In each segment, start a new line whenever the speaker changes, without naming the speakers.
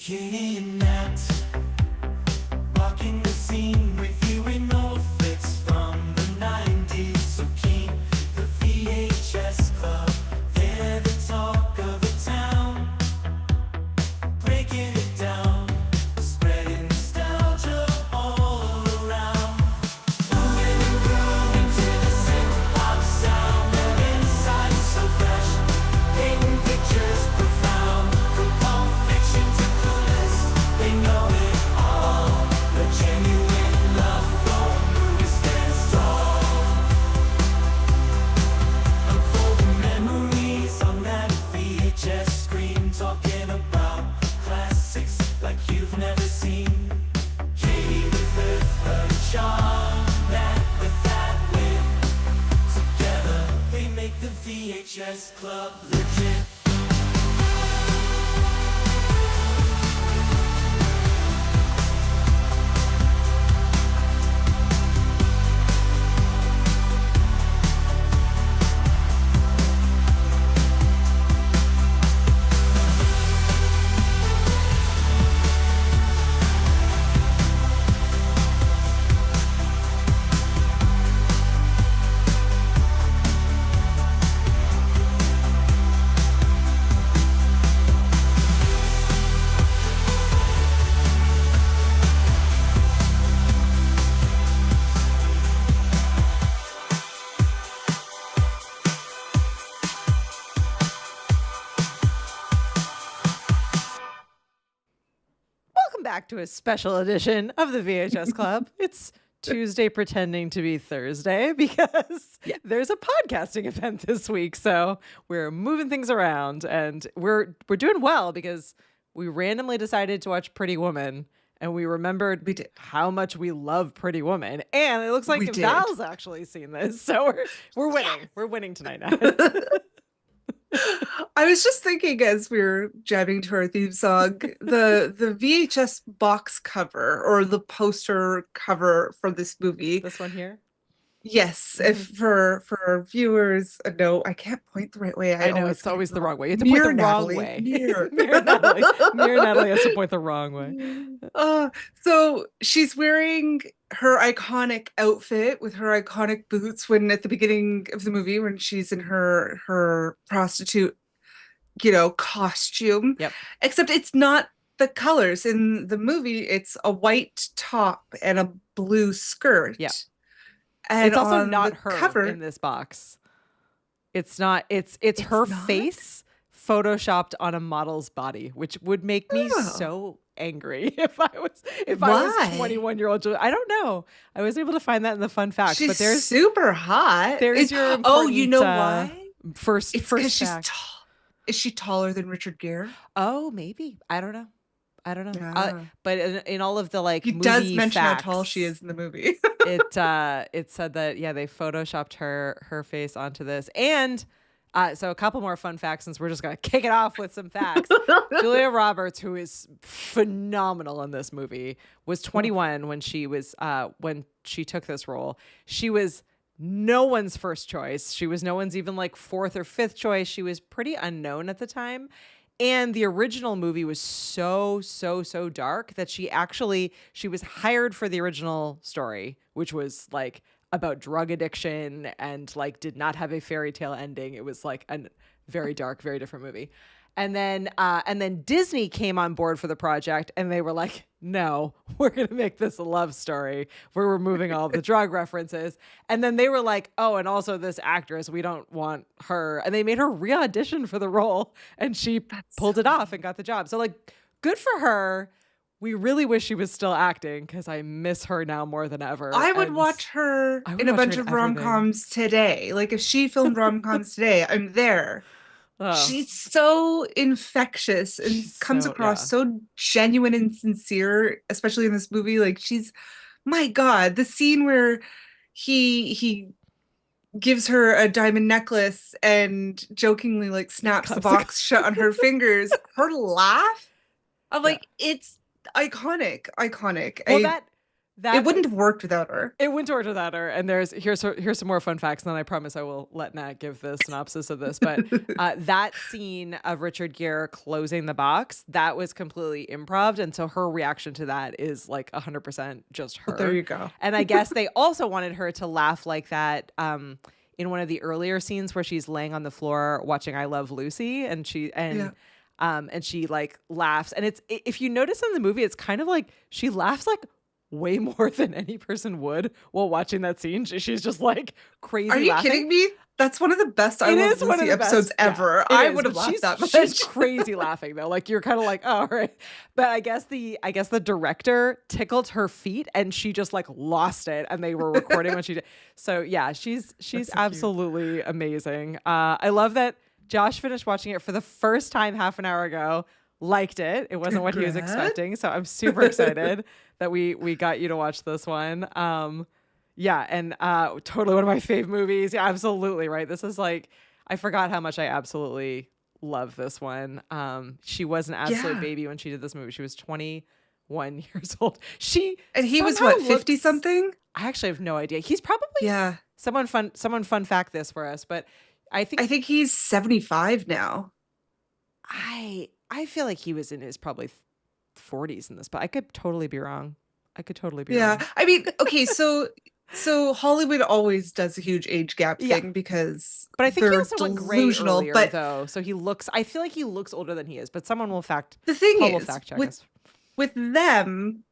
Kidnapped, walking the scene with you in outfits from the 90s. So keen, the VHS Club, they're the talk of the town. Breaking it down, spreading nostalgia all around. Moving and grooving to the synth-pop sound. Their insight is so fresh, painting pictures profound. From Pulp Fiction to Clueless, they know it all. The genuine love for movies stands tall. Unfolding memories on that VHS screen, talking about classics like you've never seen. Katie with her charm, Matt with that wit. Together they make the VHS Club legit.
Welcome back to a special edition of the VHS Club. It's Tuesday pretending to be Thursday because there's a podcasting event this week. So we're moving things around and we're doing well because we randomly decided to watch Pretty Woman and we remembered how much we love Pretty Woman. And it looks like Val's actually seen this. So we're winning. Yes. We're winning tonight.
I was just thinking as we were jamming to our theme song, the VHS box cover or the poster cover for this movie.
This one here?
Yes, if for viewers, no, I can't point the right way.
I know it's always the wrong way. You have to point the wrong way. Mirror Natalie has to point the wrong way.
So she's wearing her iconic outfit with her iconic boots when at the beginning of the movie when she's in her prostitute, costume.
Yep.
Except it's not the colors in the movie. It's a white top and a blue skirt.
Yeah.
And
it's also not her
cover
in this box. It's not. It's her face photoshopped on a model's body, which would make me so angry if I was 21-year-old. I don't know. I was able to find that in the fun facts.
She's
but there's
super hot.
There's your
you know why?
First
because she's
fact.
tall. Is she taller than Richard Gere?
Oh, maybe. I don't know.
Yeah.
But in all of the
he
movie
does mention
facts,
how tall she is in the movie.
it said that they photoshopped her face onto this, and so a couple more fun facts since we're just gonna kick it off with some facts. Julia Roberts, who is phenomenal in this movie, was 21 when she took this role. She was no one's first choice. She was no one's even fourth or fifth choice. She was pretty unknown at the time. And the original movie was so dark that she was hired for the original story, which was about drug addiction and did not have a fairy tale ending. It was a very dark, very different movie. And then Disney came on board for the project and they were like, no, we're going to make this a love story. We're removing all the drug references. And then they were like, oh, and also this actress, we don't want her. And they made her re-audition for the role and she pulled it off and got the job. So good for her. We really wish she was still acting because I miss her now more than ever.
I would watch her in a bunch of rom-coms today. If she filmed rom-coms today, I'm there. Oh. She's so infectious and comes across so genuine and sincere, especially in this movie. My God, the scene where he gives her a diamond necklace and jokingly snaps the box shut on her fingers. Her laugh, I'm it's iconic.
Well,
It wouldn't have worked without her.
It wouldn't work without her. And here's some more fun facts, and then I promise I will let Nat give the synopsis of this. But that scene of Richard Gere closing the box, that was completely improv, and so her reaction to that is like 100% just her.
Well, there you go.
And I guess they also wanted her to laugh like that in one of the earlier scenes where she's laying on the floor watching I Love Lucy, and she like laughs. And it's, if you notice in the movie, it's kind of like she laughs like way more than any person would while watching that scene. She's just like crazy.
Are you
laughing.
kidding me? That's one of the best I Love Lucy episodes ever.
Yeah,
I would have laughed that much.
She's crazy laughing though. Like you're kind of like, oh, all right. But I guess the director tickled her feet and she just like lost it, and they were recording when she did. So yeah, she's so absolutely amazing. I love that Josh finished watching it for the first time half an hour ago. Liked it. It wasn't what he was expecting. So I'm super excited that we got you to watch this one. Yeah, and totally one of my fave movies. Yeah, absolutely right. This is like, I forgot how much I absolutely love this one. She was an absolute baby when she did this movie. She was 21 years old.
And he was what, 50 something?
I actually have no idea. He's probably someone fun fact this for us, but I think
he's 75 now.
I feel like he was in his probably 40s in this, but I could totally be wrong. Wrong.
I mean, okay, so Hollywood always does a huge age gap thing because
but I think he also went gray earlier,
but
though. So I feel like he looks older than he is, but someone will fact check us.
With them,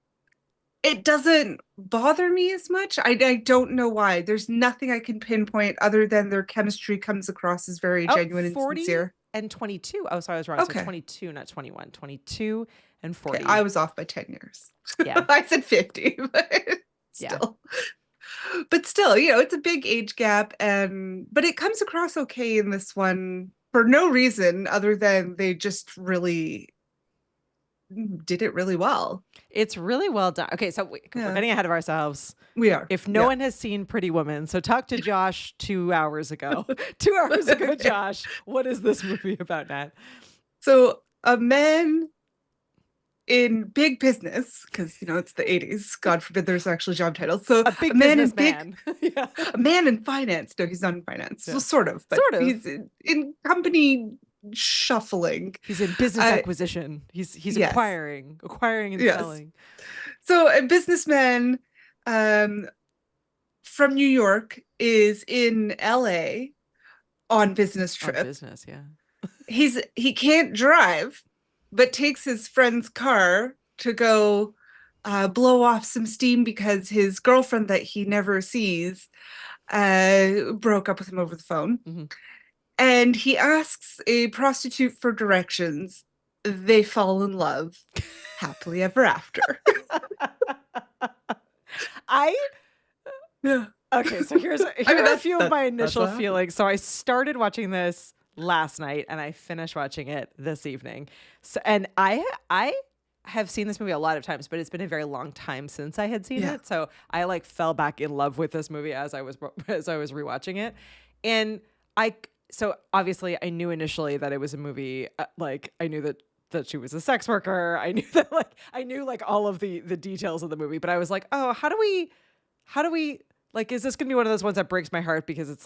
it doesn't bother me as much. I don't know why. There's nothing I can pinpoint other than their chemistry comes across as very genuine and
40
sincere.
And 22. Oh, sorry, I was wrong. Okay. So 22, not 21. 22 and 40.
Okay, I was off by 10 years.
Yeah.
I said 50, but still. Yeah. But still, it's a big age gap, but it comes across okay in this one for no reason other than they just really did it really well.
It's really well done. Okay, so we're getting ahead of ourselves.
We are.
If no one has seen Pretty Woman, so talk to Josh 2 hours ago. 2 hours ago, Josh, what is this movie about, Nat?
So a man in big business, because it's the 80s. God forbid there's actually job titles. So
a man in
finance. No, he's not in finance.
Yeah.
Well, sort of, but he's in company shuffling.
He's in business acquisition. He's acquiring and selling.
So a businessman from New York is in LA on business trip. He can't drive, but takes his friend's car to go blow off some steam because his girlfriend that he never sees broke up with him over the phone. Mm-hmm. And he asks a prostitute for directions. They fall in love happily ever after.
Okay, so here are a few of my initial feelings. So I started watching this last night and I finished watching it this evening. So, and I have seen this movie a lot of times, but it's been a very long time since I had seen it. So I fell back in love with this movie as I was rewatching it. And so obviously I knew initially that it was a movie, I knew that she was a sex worker. I knew that I knew all of the details of the movie, but I was like, oh, how do we is this gonna be one of those ones that breaks my heart because it's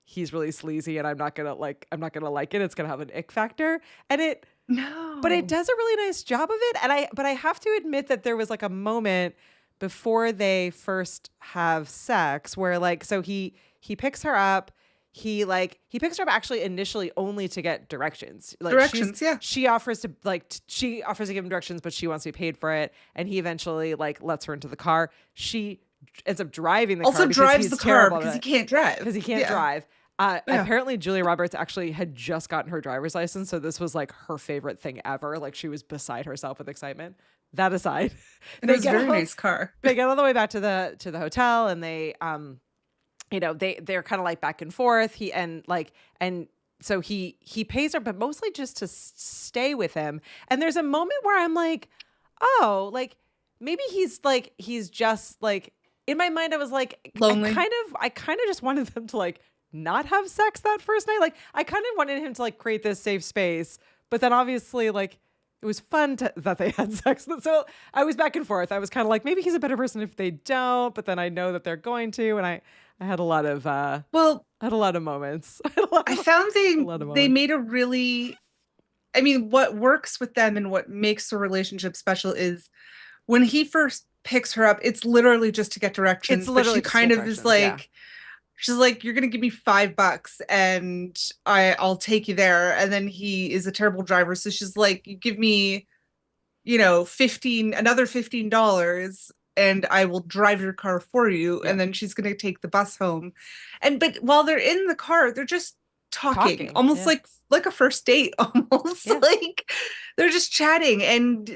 he's really sleazy and I'm not gonna like it. It's gonna have an ick factor. And but it does a really nice job of it. But I have to admit that there was a moment before they first have sex where so he picks her up. He picks her up actually initially only to get directions. She offers to give him directions, but she wants to be paid for it. And he eventually lets her into the car. She ends up driving the car.
Also drives the car because he can't drive.
Drive. Apparently Julia Roberts actually had just gotten her driver's license. So this was her favorite thing ever. She was beside herself with excitement. That aside.
And it was a very nice car.
They get all the way back to the hotel and they, they're kind of back and forth. So he pays her, but mostly just to stay with him. And there's a moment where I'm maybe he's just in my mind, I was
lonely.
I kind of just wanted them to not have sex that first night. I kind of wanted him to create this safe space, but then obviously it was fun that they had sex. So I was back and forth. I was kind of like, maybe he's a better person if they don't, but then I know that they're going to, and I had a lot of
well,
I had a lot of moments.
I found they
moments.
made a really, I mean, what works with them and what makes the relationship special is when he first picks her up, it's literally just to get directions.
It's literally
but she kind of is like, she's like, you're gonna give me $5 and I'll take you there. And then he is a terrible driver, so she's like, you give me, another $15 and I will drive your car for you.
Yeah.
And then she's gonna take the bus home. But while they're in the car, they're just talking. Almost like a first date, almost. Like they're just chatting, and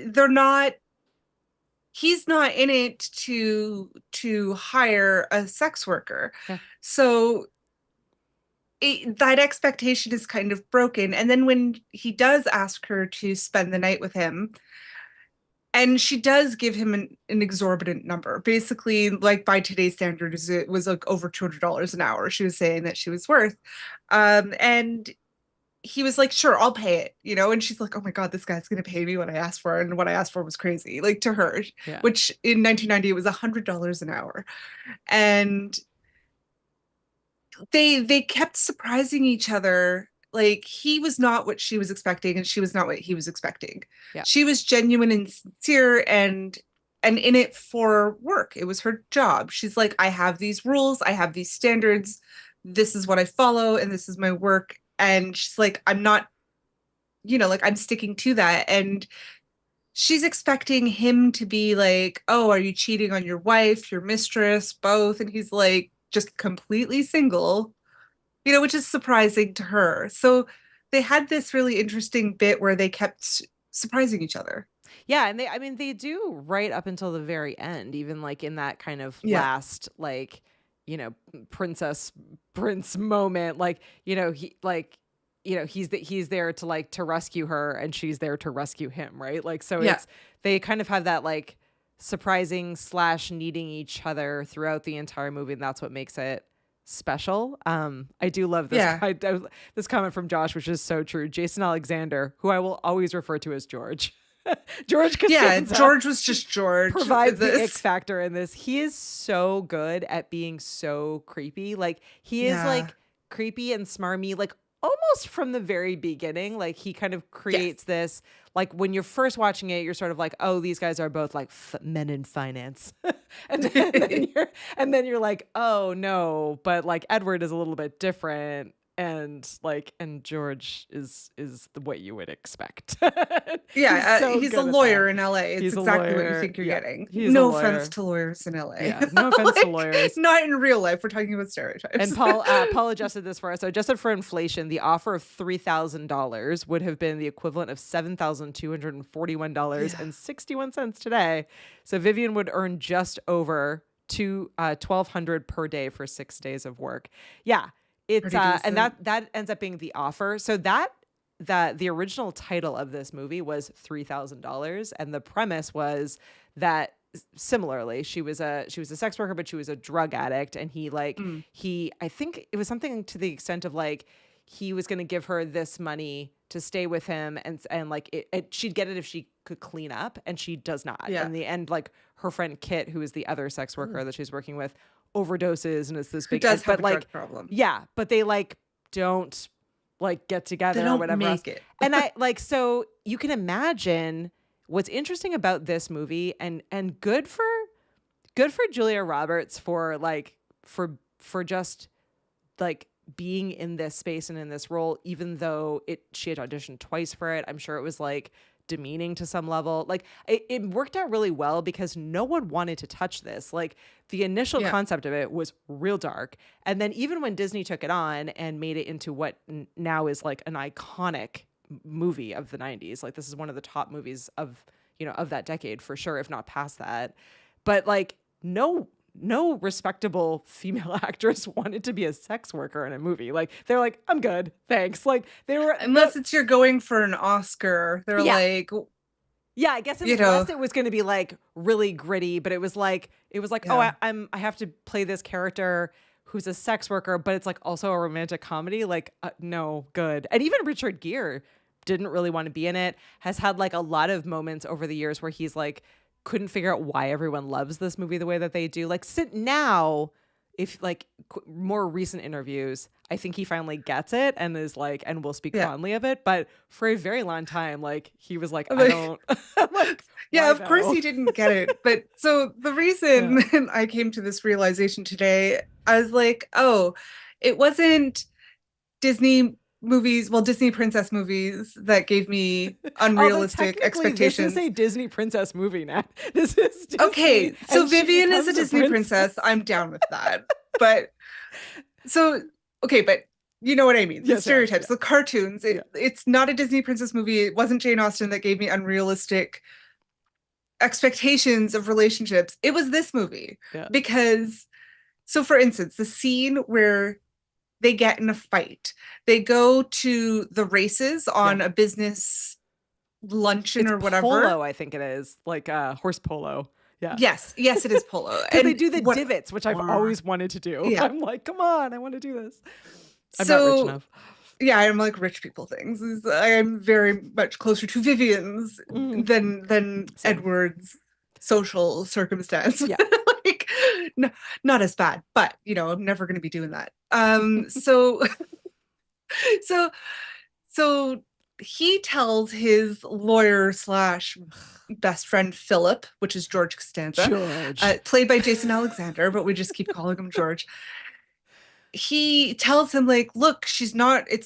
he's not in it to hire a sex worker. So that expectation is kind of broken. And then when he does ask her to spend the night with him, and she does give him an exorbitant number, basically, like by today's standards, it was like over $200 an hour. She was saying that she was worth. And he was like, sure, I'll pay it, and she's like, oh my God, this guy's going to pay me what I asked for. And what I asked for was crazy, like to her, which in 1990, it was $100 an hour. And they kept surprising each other. Like he was not what she was expecting, and she was not what he was expecting. She was genuine and sincere and in it for work. It was her job. She's like, I have these rules, I have these standards, this is what I follow, and this is my work. And she's like, I'm not, I'm sticking to that. And she's expecting him to be like, oh, are you cheating on your wife, your mistress, both? And he's like, just completely single, which is surprising to her. So they had this really interesting bit where they kept surprising each other.
Yeah, and they do right up until the very end, even like in that kind of last, like, prince moment, like, he's there to rescue her, and she's there to rescue him, right? Like, so they kind of have that like surprising / needing each other throughout the entire movie, and that's what makes it special. I do love this this comment from Josh, which is so true. Jason Alexander, who I will always refer to as George. George Costanza,
George was just George.
Provides the X factor in this. He is so good at being so creepy. Like he is like creepy and smarmy, like almost from the very beginning. Like he kind of creates this, like when you're first watching it, you're sort of like, oh, these guys are both like men in finance. and then you're like, oh no, but like Edward is a little bit different. And George is what you would expect.
He's a lawyer in LA. It's exactly what you think you're getting. No offense to lawyers in LA.
Yeah, no offense to lawyers.
Not in real life. We're talking about stereotypes.
And Paul adjusted this for us. So adjusted for inflation, the offer of $3,000 would have been the equivalent of $7,241.61 today. So Vivian would earn just over $1,200 per day for 6 days of work. Yeah. It's and that ends up being the offer. So that the original title of this movie was $3,000, and the premise was that similarly she was a sex worker, but she was a drug addict, and I think it was something to the extent of like he was going to give her this money to stay with him, and like she'd get it if she could clean up, and she does not. In the end, like her friend Kit, who is the other sex worker that she's working with, overdoses, and it's this big
drug problem.
Yeah, but they like don't like get together
they don't
or whatever
make
else.
It.
And I like, so you can imagine what's interesting about this movie, and good for Julia Roberts for just like being in this space and in this role, even though she had auditioned twice for it. I'm sure it was like demeaning to some level. Like it worked out really well because no one wanted to touch this. Like the initial concept of it was real dark. And then even when Disney took it on and made it into what now is like an iconic movie of the 90s, like this is one of the top movies of that decade for sure, if not past that. But like no respectable female actress wanted to be a sex worker in a movie. Like they're like, I'm good, thanks. Like they were,
unless it's you're going for an Oscar. They're like,
I guess unless it was going to be like really gritty, but it was like, oh, I have to play this character who's a sex worker, but it's like also a romantic comedy. Like no, good. And even Richard Gere didn't really want to be in it, has had like a lot of moments over the years where he's like couldn't figure out why everyone loves this movie the way that they do. Like now, if like more recent interviews, I think he finally gets it and is like, and will speak fondly of it. But for a very long time, like he was like, I don't like,
yeah, of course he didn't get it. But so the reason I came to this realization today, I was like, oh, it wasn't Disney movies, well, Disney princess movies that gave me unrealistic expectations.
This is a Disney princess movie, Nat. This is Disney,
okay. So Vivian is a Disney princess. I'm down with that. But so okay, but you know what I mean. The stereotypes, the cartoons. It's not a Disney princess movie. It wasn't Jane Austen that gave me unrealistic expectations of relationships. It was this movie because. So, for instance, the scene where they get in a fight. They go to the races on a business luncheon or whatever.
Polo, I think it is, like horse polo. Yeah.
Yes, it is polo.
And they do the divots, which I've always wanted to do. Yeah. I'm like, come on, I want to do this. I'm not rich enough.
Yeah, I'm like rich people things. I am very much closer to Vivian's than Edward's social circumstance. Yeah. Like, no, not as bad, but you know, I'm never going to be doing that. So he tells his lawyer / best friend Philip, which is George Costanza, played by Jason Alexander, but we just keep calling him George. He tells him like, look, it's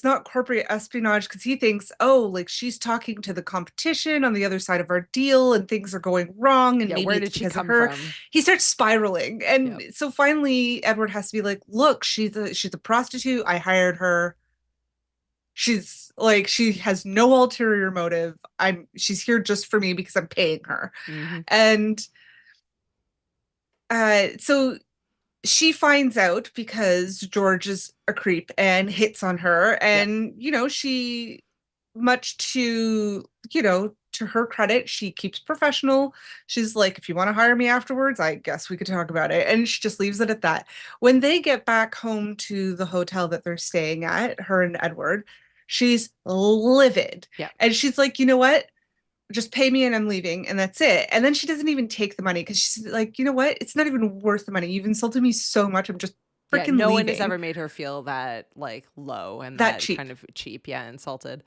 not corporate espionage, because he thinks, oh, like she's talking to the competition on the other side of our deal and things are going wrong. And maybe
where did
it's
she
because
come
of her.
from?
He starts spiraling. And so finally Edward has to be like, look, she's a prostitute. I hired her. She's like, she has no ulterior motive. She's here just for me because I'm paying her. Mm-hmm. And so she finds out because George is a creep and hits on her. And, you know, she, much to her credit, she keeps professional. She's like, if you want to hire me afterwards, I guess we could talk about it. And she just leaves it at that. When they get back home to the hotel that they're staying at, her and Edward, she's livid. Yeah. And she's like, you know what? Just pay me and I'm leaving, and that's it. And then she doesn't even take the money because she's like, you know what? It's not even worth the money. You've insulted me so much. I'm just freaking leaving.
No one has ever made her feel that like low and that cheap. Kind of cheap. Yeah, insulted.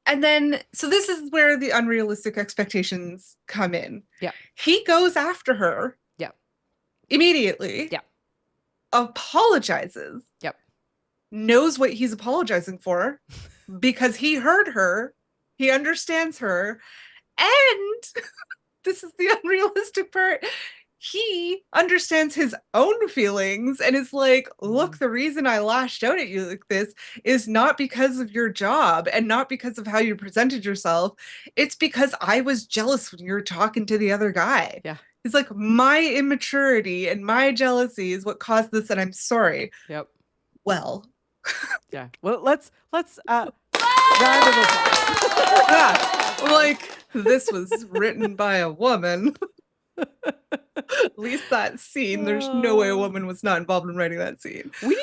And then, so this is where the unrealistic expectations come in. Yeah. He goes after her. Yeah. Immediately. Yeah. Apologizes. Yep. Knows what he's apologizing for because he heard her. He understands her. And this is the unrealistic part. He understands his own feelings and is like, look, the reason I lashed out at you like this is not because of your job and not because of how you presented yourself. It's because I was jealous when you were talking to the other guy. Yeah. He's like, my immaturity and my jealousy is what caused this, and I'm sorry. Yep. Well.
Yeah. Well, let's round of applause.
Like, this was written by a woman. At least that scene, there's no way a woman was not involved in writing that scene.
We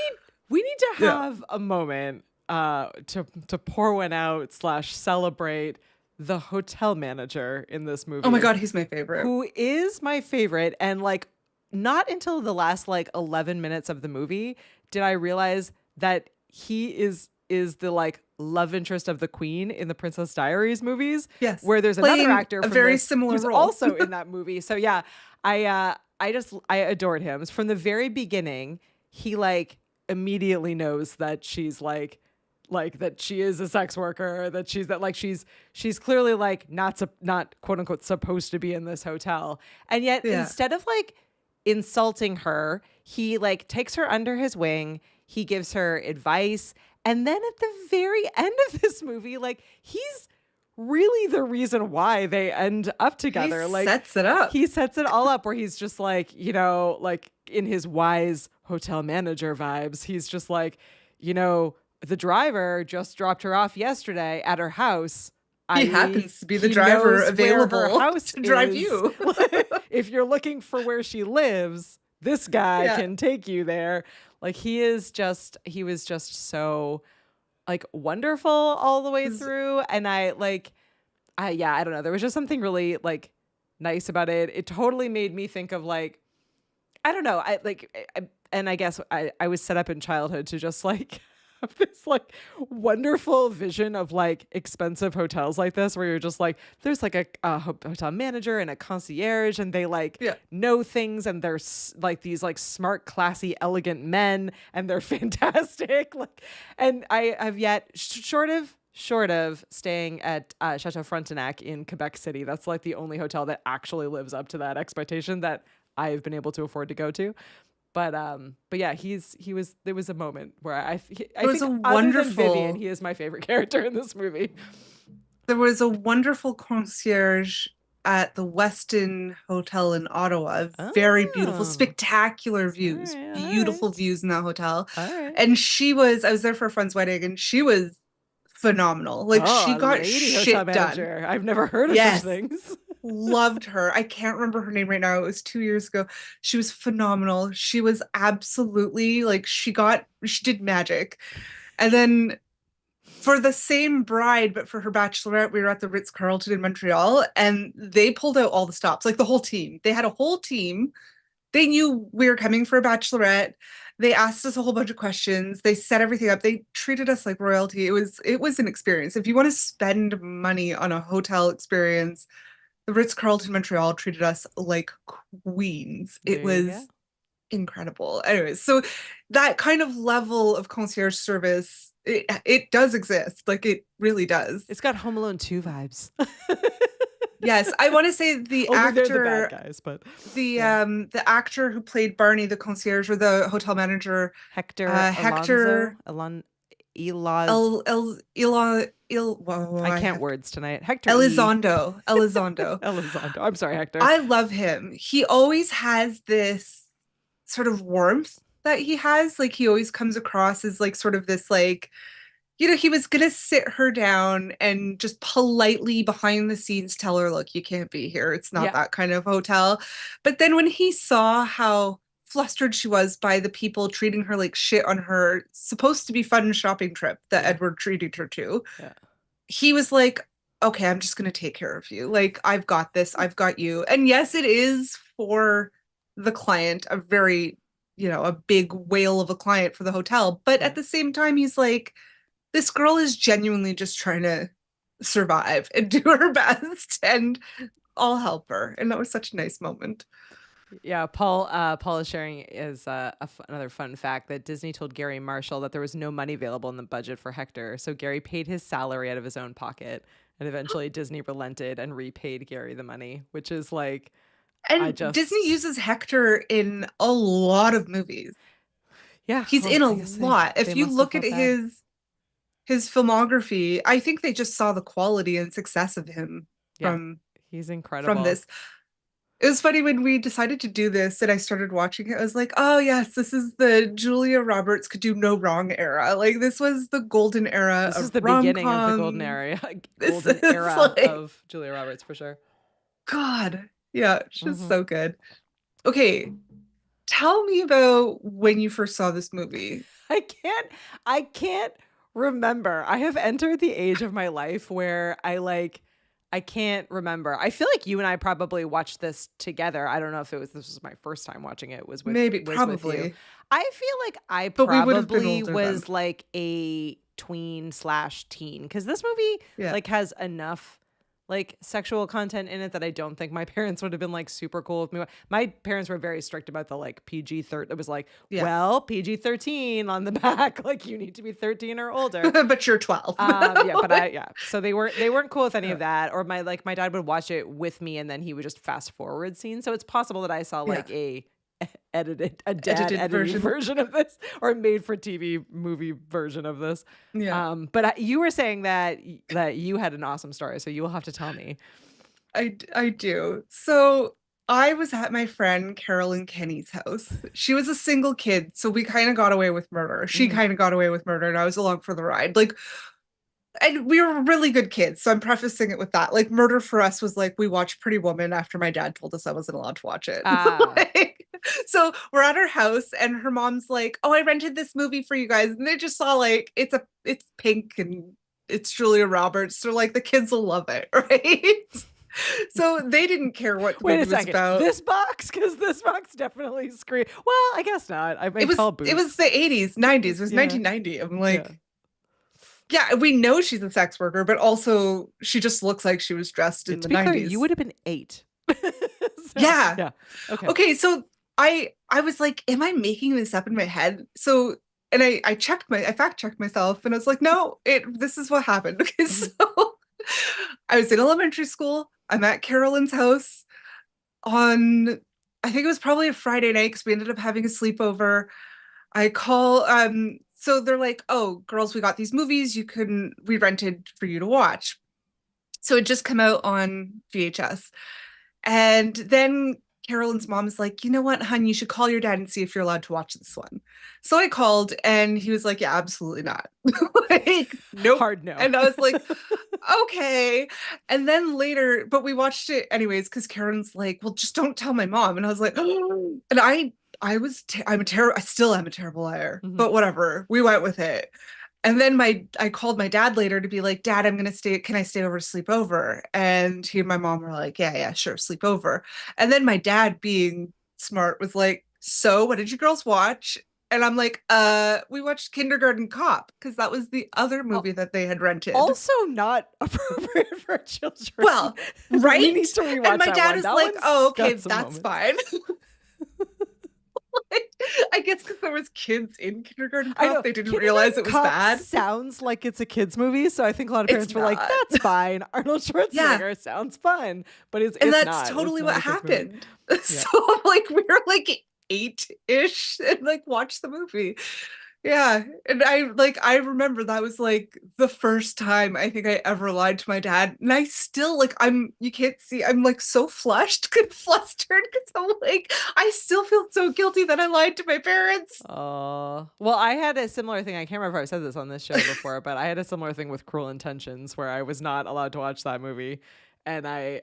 need to have a moment to pour one out / celebrate the hotel manager in this movie.
Oh my God, he's my favorite.
Who is my favorite. And like, not until the last like 11 minutes of the movie did I realize that he is the like love interest of the queen in the Princess Diaries movies. Yes. Where there's another actor
a very similar
who's
role.
Also in that movie. So yeah, I adored him. From the very beginning, he like immediately knows that she's like that she is a sex worker, that she's clearly like not quote unquote supposed to be in this hotel. And yet instead of like insulting her, he like takes her under his wing. He gives her advice. And then at the very end of this movie, like he's really the reason why they end up together.
He sets it up.
He sets it all up where he's just like, you know, like in his wise hotel manager vibes, he's just like, you know, the driver just dropped her off yesterday at her house.
He happens to be the driver available to drive you.
If you're looking for where she lives, this guy can take you there. Like he was just so like wonderful all the way
Is-
through. And I yeah, I don't know. There was just something really like nice about it. It totally made me think of like, I don't know. And I guess I was set up in childhood to just like have this like wonderful vision of like expensive hotels like this, where you're just like, there's like a hotel manager and a concierge, and they like
Yeah.
know things, and they're like these like smart, classy, elegant men, and they're fantastic. Like, and I have yet short of staying at Chateau Frontenac in Quebec City. That's like the only hotel that actually lives up to that expectation that I've been able to afford to go to. But yeah, there was a moment where I think other than Vivian, he is my favorite character in this movie.
There was a wonderful concierge at the Westin Hotel in Ottawa. Very beautiful, spectacular views, beautiful views in that hotel. And I was there for a friend's wedding, and she was phenomenal. Like, she got shit done.
I've never heard of such things.
Loved her. I can't remember her name right now. It was 2 years ago. She was phenomenal. She was absolutely like, she did magic. And then for the same bride, but for her bachelorette, we were at the Ritz-Carlton in Montreal, and they pulled out all the stops, like the whole team. They had a whole team. They knew we were coming for a bachelorette. They asked us a whole bunch of questions. They set everything up. They treated us like royalty. It was an experience. If you want to spend money on a hotel experience, the Ritz-Carlton Montreal treated us like queens. It was incredible. Anyways, so that kind of level of concierge service, it does exist. Like, it really does.
It's got Home Alone 2 vibes.
Yes, I want to say the actor,
they're the bad guys, but
the actor who played Barney, the concierge or the hotel manager, Hector
I can't words tonight. Hector
Elizondo.
Elizondo. I'm sorry, Hector.
I love him. He always has this sort of warmth that he has. Like, he always comes across as like sort of this like, you know, he was gonna sit her down and just politely behind the scenes tell her, look, you can't be here. It's not that kind of hotel. But then when he saw how flustered she was by the people treating her like shit on her supposed to be fun shopping trip that Edward treated her to, he was like, okay, I'm just going to take care of you. Like, I've got this, I've got you. And yes, it is for the client a very, you know, a big whale of a client for the hotel. But at the same time, he's like, this girl is genuinely just trying to survive and do her best, and I'll help her. And that was such a nice moment.
Yeah, Paul is sharing is another fun fact that Disney told Gary Marshall that there was no money available in the budget for Hector, so Gary paid his salary out of his own pocket, and eventually Disney relented and repaid Gary the money, which is like,
and Disney uses Hector in a lot of movies. Yeah, he's in a lot. If you look at his filmography, I think they just saw the quality and success of him from
he's incredible
from this. It was funny when we decided to do this and I started watching it. I was like, oh, yes, this is the Julia Roberts could do no wrong era. Like, this was the golden era.
This is the beginning of the golden era. Of Julia Roberts, for sure.
God. Yeah, she's so good. Okay. Tell me about when you first saw this movie.
I can't remember. I have entered the age of my life where I can't remember. I feel like you and I probably watched this together. I don't know if this was my first time watching it. Was with
probably.
With you. I feel like I probably was like a tween/teen, because this movie like has enough like sexual content in it that I don't think my parents would have been like super cool with me. My parents were very strict about the like PG-13. It was like, well, PG-13 on the back, like you need to be 13 or older.
But you're 12.
So they weren't cool with any of that. Or my dad would watch it with me, and then he would just fast forward scenes. So it's possible that I saw like a edited version of this, or a made for TV movie version of this. But you were saying that you had an awesome story, so you will have to tell me.
I do. So I was at my friend Carolyn Kenny's house. She was a single kid, so we kind of got away with murder. She kind of got away with murder, and I was along for the ride. Like, and we were really good kids, so I'm prefacing it with that. Like, murder for us was like, we watched Pretty Woman after my dad told us I wasn't allowed to watch it. So we're at her house and her mom's like, oh, I rented this movie for you guys. And they just saw like, it's pink and it's Julia Roberts. So like the kids will love it, right? So they didn't care what the movie was about.
This box? Because this box definitely screamed. Well, I guess not. I mean,
it was the 80s, 90s. It was 1990. I'm like, yeah, we know she's a sex worker, but also she just looks like she was dressed in the 90s.
Clear, you would have been 8.
Yeah.
Okay.
Okay. So I was like, am I making this up in my head? So, and I fact checked myself and I was like, no, this is what happened. Okay. So I was in elementary school. I'm at Carolyn's house on, I think it was probably a Friday night because we ended up having a sleepover. I call, so they're like, oh, girls, we got these movies we rented for you to watch. So it just come out on VHS. And then Carolyn's mom is like, you know what, hon, you should call your dad and see if you're allowed to watch this one. So I called and he was like, yeah, absolutely not. Like, nope.
Hard no.
And I was like, okay. And then later, but we watched it anyways, because Karen's like, well, just don't tell my mom. And I was like, oh. And I still am a terrible liar, but whatever. We went with it. And then I called my dad later to be like, Dad, can I stay over to sleep over? And he and my mom were like, yeah, sure, sleep over. And then my dad, being smart, was like, so what did you girls watch? And I'm like, we watched Kindergarten Cop, because that was the other movie that they had rented.
Also not appropriate for children.
Well, right?
We need to rewatch
and my dad is like, oh, okay, that's fine. I guess because there was kids in Kindergarten Cop, they didn't realize it was bad.
Sounds like it's a kids movie, so I think a lot of parents were like, "That's fine." Arnold Schwarzenegger sounds fun, but it's
that's
not.
Totally what happened. So like we were like 8-ish and like watched the movie. Yeah. And I remember that was like the first time I think I ever lied to my dad. And I still like, you can't see, I'm like so flushed and flustered because I'm like, I still feel so guilty that I lied to my parents.
Oh, well, I had a similar thing. I can't remember if I said this on this show before, but I had a similar thing with Cruel Intentions where I was not allowed to watch that movie. And I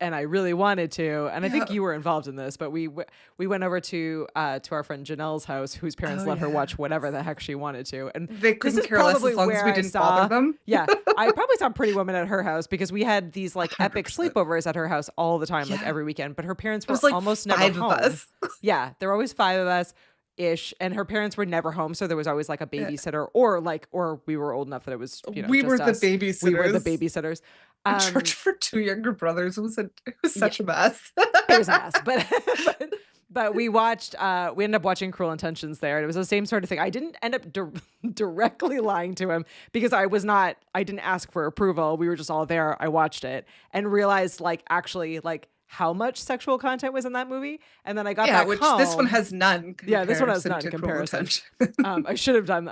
really wanted to, and I think you were involved in this, but we went over to our friend Janelle's house, whose parents let her watch whatever the heck she wanted to, and
they couldn't care less as long as we didn't bother them.
Yeah, I probably saw Pretty Woman at her house because we had these like 100%. Epic sleepovers at her house all the time, like every weekend. But her parents were like almost never home. Of us. Yeah, there were always 5 of us. Ish, and her parents were never home, so there was always like a babysitter, or we were old enough that it was
we were
the babysitters. We were the babysitters.
Church for 2 younger brothers was such a mess.
It was a mess, but we ended up watching Cruel Intentions there, and it was the same sort of thing. I didn't end up directly lying to him because I didn't ask for approval. We were just all there. I watched it and realized how much sexual content was in that movie, and then I got back home.
This one has none.
Yeah, this one has none in comparison. I should have done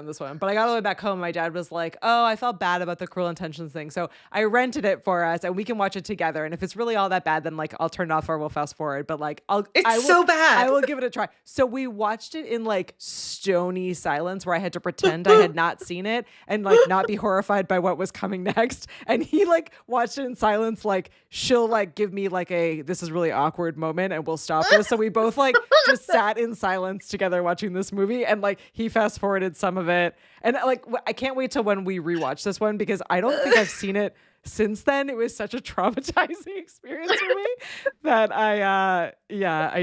this one, but I got all the way back home. My dad was like, "Oh, I felt bad about the Cruel Intentions thing, so I rented it for us, and we can watch it together. And if it's really all that bad, then I'll turn it off or we'll fast forward. But
it's so bad.
I will give it a try." So we watched it in stony silence, where I had to pretend I had not seen it and not be horrified by what was coming next. And he watched it in silence, she'll give me this is really awkward moment and we'll stop this. So we both just sat in silence together watching this movie, and he fast forwarded some of it. And I can't wait till when we rewatch this one because I don't think I've seen it since then. It was such a traumatizing experience for me that I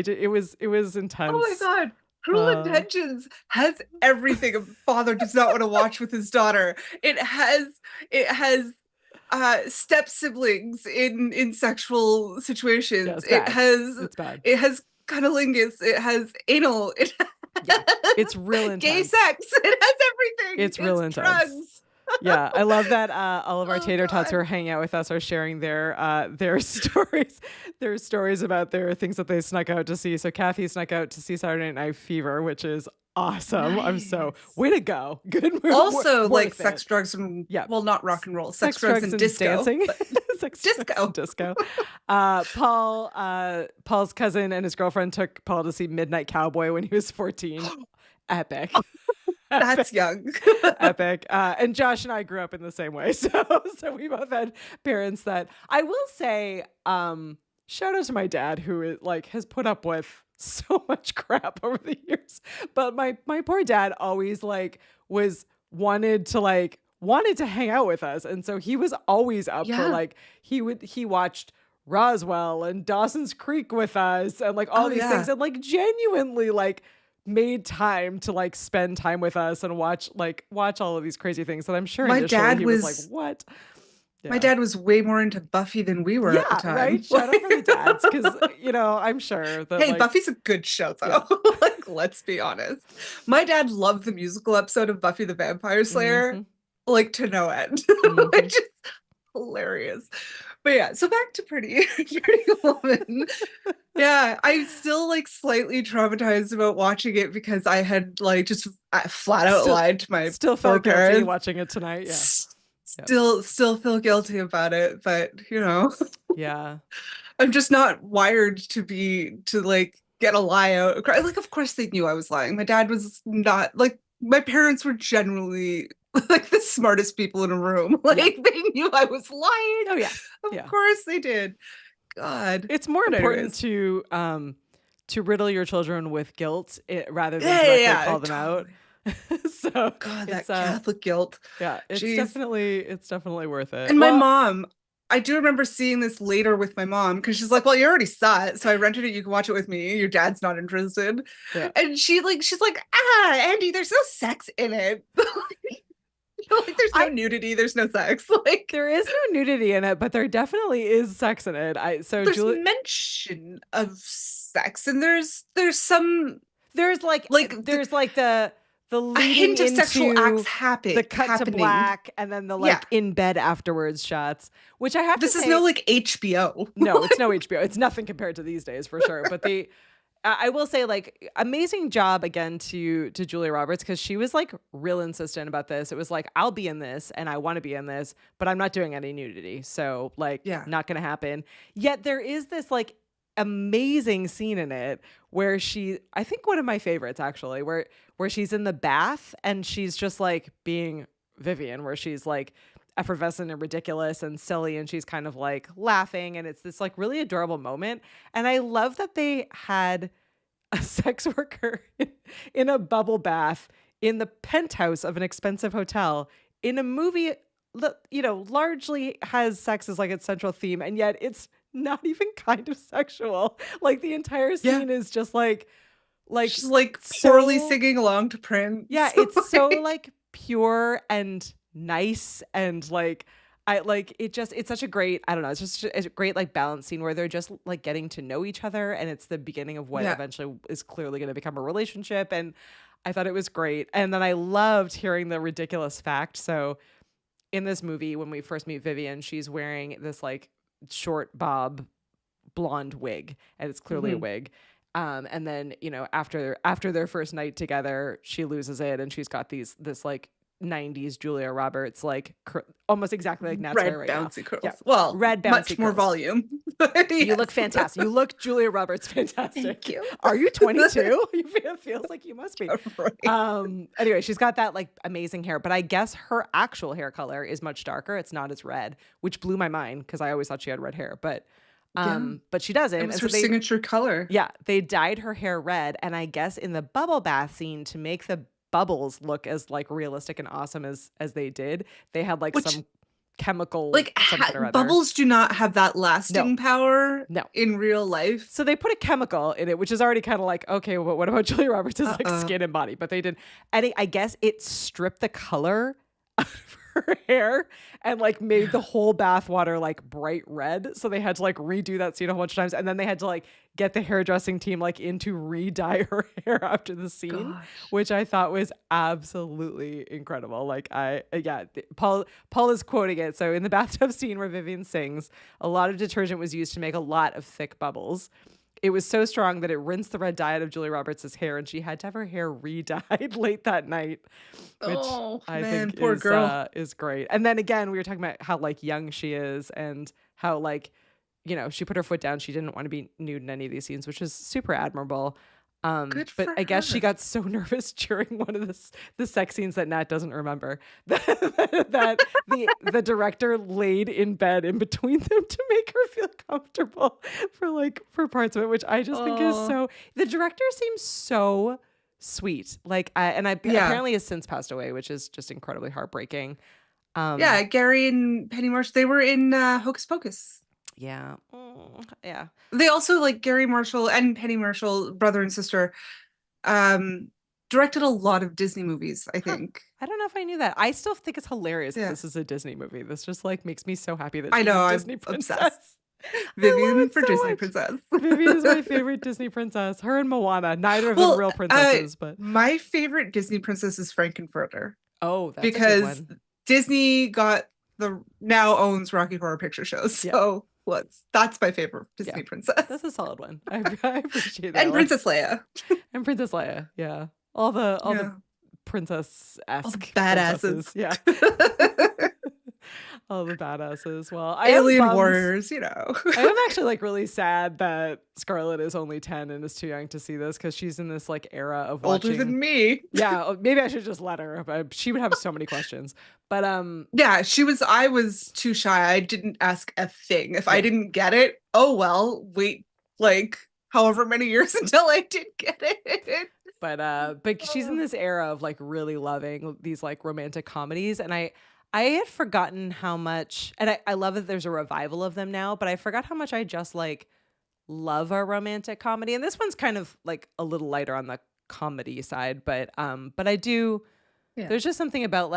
did. It was intense.
Oh my God. Cruel Intentions has everything a father does not want to watch with his daughter. It has step siblings in sexual situations.
Yeah,
it's bad. It has cunnilingus. It has anal.
It's real intense.
Gay sex. It has everything.
It's real intense.
Drugs.
Yeah, I love that all of our tater tots who are hanging out with us are sharing their stories, their stories about their things that they snuck out to see. So Kathy snuck out to see Saturday Night Fever, which is awesome. Nice. I'm so way to go. Good move.
Also, sex, drugs, and not rock and roll. Sex, drugs, and disco.
Dancing. Sex, disco. Paul's cousin and his girlfriend took Paul to see Midnight Cowboy when he was 14. Epic.
That's young.
Epic. And Josh and I grew up in the same way. So we both had parents that I will say, shout out to my dad who is like has put up with so much crap over the years. But my poor dad always like wanted to hang out with us. And so he was always up for like he watched Roswell and Dawson's Creek with us and like all these things and like genuinely like made time to like spend time with us and watch all of these crazy things that I'm sure
my
initially
dad
he was like, what? Yeah.
My dad was way more into Buffy than we were at the time.
Right? Shout out for the dads, because I'm sure that.
Hey,
like,
Buffy's a good show, though. Yeah. Like, let's be honest. My dad loved the musical episode of Buffy the Vampire Slayer, like to no end, which is hilarious. But yeah, so back to Pretty Woman. Yeah, I'm still like slightly traumatized about watching it because I had like just flat out lied to my
still felt guilty watching it tonight. Yeah.
Still feel guilty about it, but
yeah,
I'm just not wired to like get a lie out. Like, of course they knew I was lying. My dad was not like, my parents were generally like the smartest people in a room. Like they knew I was lying.
Oh yeah,
of course they did. God,
it's more important to riddle your children with guilt rather than directly call them out. So
God, that Catholic guilt.
Yeah, it's definitely worth it.
And my mom, I do remember seeing this later with my mom because she's like, well, you already saw it, so I rented it. You can watch it with me. Your dad's not interested. Yeah. And she's like, Andy, there's no sex in it. Like there's no nudity, there's no sex. Like
there is no nudity in it, but there definitely is sex in it.
There's mention of sex, and there's
the leading into
sexual acts happening,
the cut to black, and then the in bed afterwards shots, which I have to say.
This is no like HBO.
No, it's no HBO. It's nothing compared to these days for sure. But I will say like amazing job again to Julia Roberts, because she was like real insistent about this. It was like, I'll be in this and I want to be in this, but I'm not doing any nudity. So like not going to happen. Yet there is this like amazing scene in it where I think one of my favorites actually, where she's in the bath and she's just like being Vivian, where she's like effervescent and ridiculous and silly, and she's kind of like laughing, and it's this like really adorable moment. And I love that they had a sex worker in a bubble bath in the penthouse of an expensive hotel in a movie that largely has sex as like its central theme, and yet it's not even kind of sexual. Like the entire scene is just like she's like
poorly singing along to Prince.
Yeah, it's so like pure and nice, and like it's such a great, I don't know, it's just a great like balance scene where they're just like getting to know each other, and it's the beginning of what eventually is clearly going to become a relationship. And I thought it was great. And then I loved hearing the ridiculous fact. So in this movie, when we first meet Vivian, she's wearing this like short bob blonde wig, and it's clearly a wig. And then, after their first night together, she loses it, and she's got this like 90s Julia Roberts, like almost exactly like Nat's hair right
bouncy
now.
Curls.
Yeah.
Well,
red bouncy
much
curls.
More volume.
You look fantastic. You look Julia Roberts fantastic.
Thank you.
Are you 22? It feels like you must be.
Right.
Anyway, she's got that like amazing hair, but I guess her actual hair color is much darker. It's not as red, which blew my mind because I always thought she had red hair, but she doesn't.
It was her signature color.
Yeah, they dyed her hair red, and I guess in the bubble bath scene, to make the bubbles look as like realistic and awesome as they did, they had like some chemical
like bubbles do not have that lasting power in real life.
So they put a chemical in it, which is already kind of like, okay, well, what about Julia Roberts' like skin and body? But they did, and I guess it stripped the color out of her hair and like made the whole bath water like bright red. So they had to like redo that scene a whole bunch of times, and then they had to like get the hairdressing team like in to re-dye her hair after the scene. Gosh. Which I thought was absolutely incredible. Like Paul is quoting it. So in the bathtub scene where Vivian sings, a lot of detergent was used to make a lot of thick bubbles. It was so strong that it rinsed the red dye out of Julia Roberts' hair, and she had to have her hair re-dyed late that night, which I think
poor girl.
Is great. And then again, we were talking about how like young she is, and how like, she put her foot down. She didn't want to be nude in any of these scenes, which is super admirable.
Good
But
for
I guess she
her.
got so nervous during one of the sex scenes that Nat doesn't remember that the director laid in bed in between them to make her feel comfortable for parts of it, which I just think is
Oh,
so. The director seems so sweet.
yeah.
Apparently has since passed away, which is just incredibly heartbreaking. Um,
Yeah, Gary and Penny Marshall, they were in Hocus Pocus.
yeah, yeah.
They also, like, Gary Marshall and Penny Marshall, brother and sister, um, directed a lot of Disney movies, I
Huh.
think.
I don't know if I knew that. I still think it's hilarious that
Yeah.
this is a Disney movie. This just like makes me so happy that
I
she's
know,
a
I'm
Disney princess.
obsessed.
I love
Vivian
it
for
so
Disney
much.
Princess.
Vivian is my favorite Disney princess. Her and Moana, neither of them
Well,
real princesses, but
my favorite Disney princess is Frankenfurter
oh, that's a good
because
one.
Disney now owns Rocky Horror Picture Show.
Yeah.
So that's my favorite Disney
Yeah.
princess.
That's a solid one. I appreciate that
And
one.
Princess Leia.
And Princess Leia. Yeah. All the
Yeah.
princess-esque
Badasses.
princesses. Yeah. All the badasses. Well,
Alien warriors, you know.
I am actually like really sad that Scarlett is only 10 and is too young to see this because she's in this like era of
Older
watching.
than me.
Yeah, maybe I should just let her. But she would have so many questions. But
Yeah, I was too shy. I didn't ask a thing. If I didn't get it, oh well, wait like however many years until I did get it.
But she's in this era of like really loving these like romantic comedies, and I had forgotten how much, and I love that there's a revival of them now, but I forgot how much I just like love a romantic comedy. And this one's kind of like a little lighter on the comedy side, but I do, there's just something about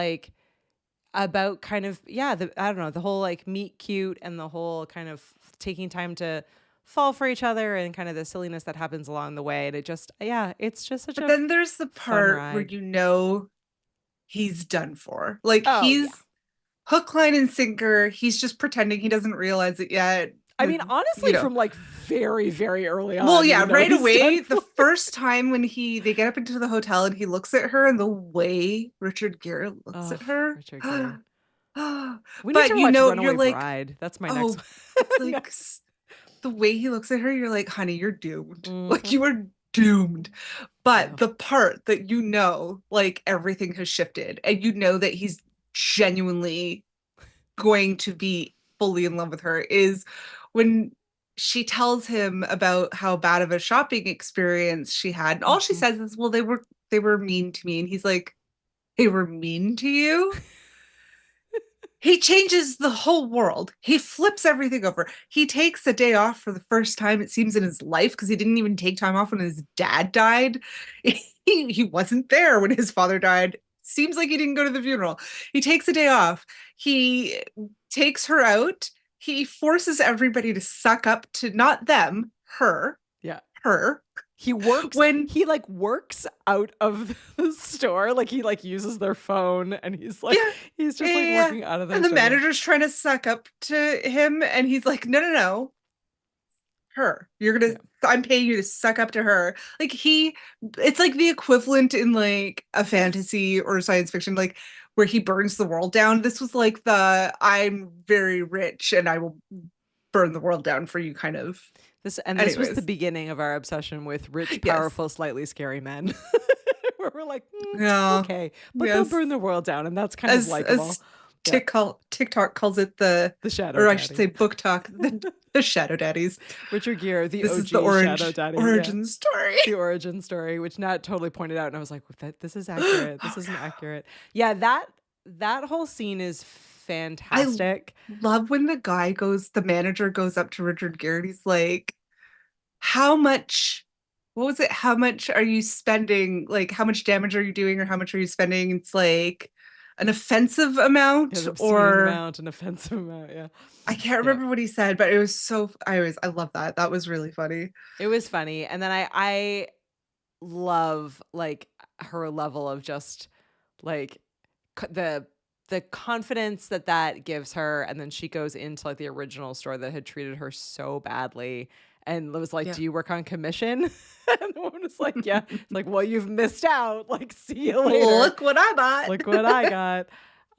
kind of, I don't know, the whole like meet cute and the whole kind of taking time to fall for each other and kind of the silliness that happens along the way. And it's just such
But
a
then there's the part where
ride.
you know he's done for. Like
Oh,
he's
yeah.
hook, line, and sinker. He's just pretending he doesn't realize it yet.
I mean, honestly,
you know.
from like very, very early on.
Well, yeah,
you know
right
he's
away,
done
the
for.
first time when they get up into the hotel and he looks at her and the way Richard Gere looks at her.
Richard Gere. We need
But
to
you
watch
know,
Runaway
you're like,
Bride. That's my
oh,
next
it's
one.
like the way he looks at her, you're like, honey, you're doomed. Like
Mhm.
you are doomed. But
Yeah.
the part that you know, like everything has shifted and you know that he's genuinely going to be fully in love with her is when she tells him about how bad of a shopping experience she had. And all she says is, well, they were mean to me. And he's like, they were mean to you? He changes the whole world. He flips everything over. He takes a day off for the first time, it seems, in his life because he didn't even take time off when his dad died. He wasn't there when his father died. Seems like he didn't go to the funeral. He takes a day off. He takes her out. He forces everybody to suck up to not them, her.
Yeah.
Her.
He works
When
he like works out of the store, like he like uses their phone and he's like he's just like working out of their
and the
store.
manager's trying to suck up to him and he's like, no. Her. I'm paying you to suck up to her. Like it's like the equivalent in like a fantasy or science fiction, like where he burns the world down. This was like I'm very rich and I will burn the world down for you kind of.
This was the beginning of our obsession with rich, powerful, slightly scary men. Where we're like, okay, but they'll burn the world down, and that's kind of likable.
TikTok calls it the
shadow,
or
daddy.
I should say book talk, the shadow daddies.
Richard Gere, this
OG
is the shadow daddy
origin story.
The origin story, which Nat totally pointed out, and I was like, this is accurate. This isn't accurate. Yeah, that whole scene is fantastic.
I love when the manager goes up to Richard Gere and he's like, how much are you spending? Like, how much damage are you doing or how much are you spending? It's like an offensive amount
an offensive amount. Yeah.
I can't remember what he said, but it was I love that. That was really funny.
It was funny. And then I love like her level of just like the confidence that gives her. And then she goes into like the original store that had treated her so badly and was like, do you work on commission? And the woman was like, yeah. Like, well, you've missed out. Like, see you later.
Look what I bought.
Look what I got.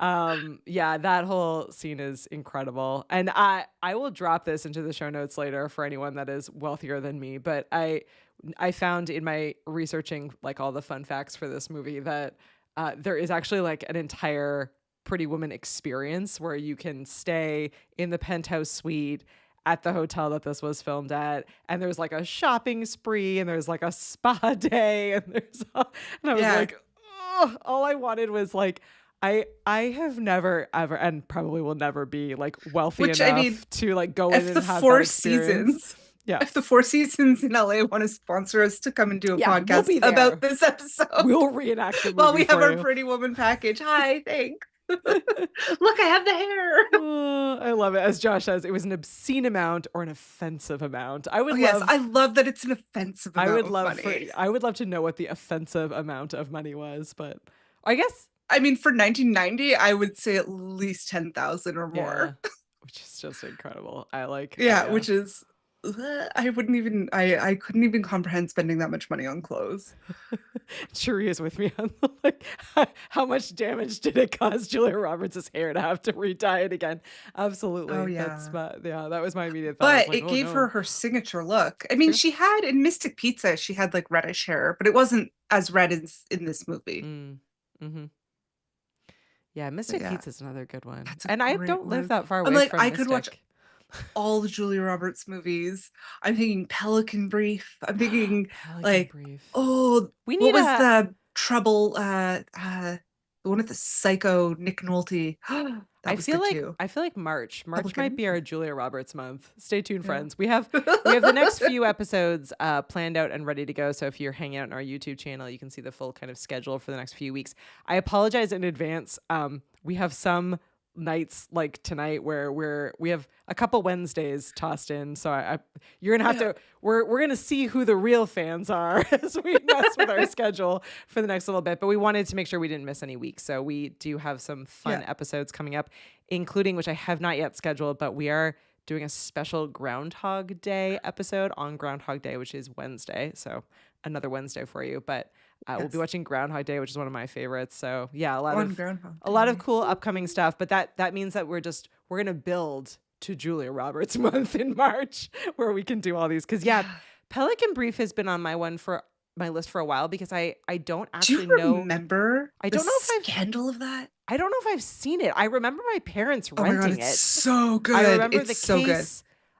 Yeah, that whole scene is incredible. And I will drop this into the show notes later for anyone that is wealthier than me, but I found in my researching like all the fun facts for this movie that there is actually like an entire Pretty Woman experience where you can stay in the penthouse suite at the hotel that this was filmed at, and there's like a shopping spree, and there's like a spa day, and and I was like, oh, all I wanted was like, I have never ever, and probably will never be like wealthy enough to like go in and have that experience. Yeah.
If the Four Seasons in LA want to sponsor us to come and do a podcast about this episode,
we'll reenact the movie
while we have our
you.
Pretty Woman package. Hi, thanks. Look, I have the hair.
I love it. As Josh says, it was an obscene amount or an offensive amount. I would love.
Yes, I love that it's an offensive amount.
I would love to know what the offensive amount of money was, but I guess.
I mean, for 1990, I would say at least 10,000 or more.
Yeah, which is just incredible. I like.
Yeah, which is. I couldn't even comprehend spending that much money on clothes.
Cherie is with me on the, like, how much damage did it cause Julia Roberts' hair to have to re-dye it again? Absolutely.
Oh yeah.
That was my immediate thought.
But it gave her her signature look. I mean, she had in Mystic Pizza, she had like reddish hair, but it wasn't as red as in this movie.
Mm-hmm. Yeah, Mystic Pizza is another good one.
And
I don't live that far away from
I
Mystic.
could watch all the Julia Roberts movies. I'm thinking Pelican Brief. I'm thinking Brief. Oh, what was the Trouble? The one with the psycho Nick Nolte.
I feel like March might be our Julia Roberts month. Stay tuned, friends. We have the next few episodes planned out and ready to go. So if you're hanging out on our YouTube channel, you can see the full kind of schedule for the next few weeks. I apologize in advance. We have some nights like tonight where we have a couple Wednesdays tossed in, so you're gonna have to we're gonna see who the real fans are as we mess with our schedule for the next little bit, but we wanted to make sure we didn't miss any weeks, so we do have some fun episodes coming up, including, which I have not yet scheduled, but we are doing a special Groundhog Day episode on Groundhog Day, which is Wednesday, so another Wednesday for you, but we'll be watching Groundhog Day, which is one of my favorites. So yeah, a lot of cool upcoming stuff. But that means that we're gonna build to Julia Roberts month in March, where we can do all these. Because Pelican Brief has been on my list for a while because I don't actually know.
Remember?
I don't know if I've
scandal of that.
I don't know if I've seen it. I remember my parents renting
it's so good.
I remember
it's so good.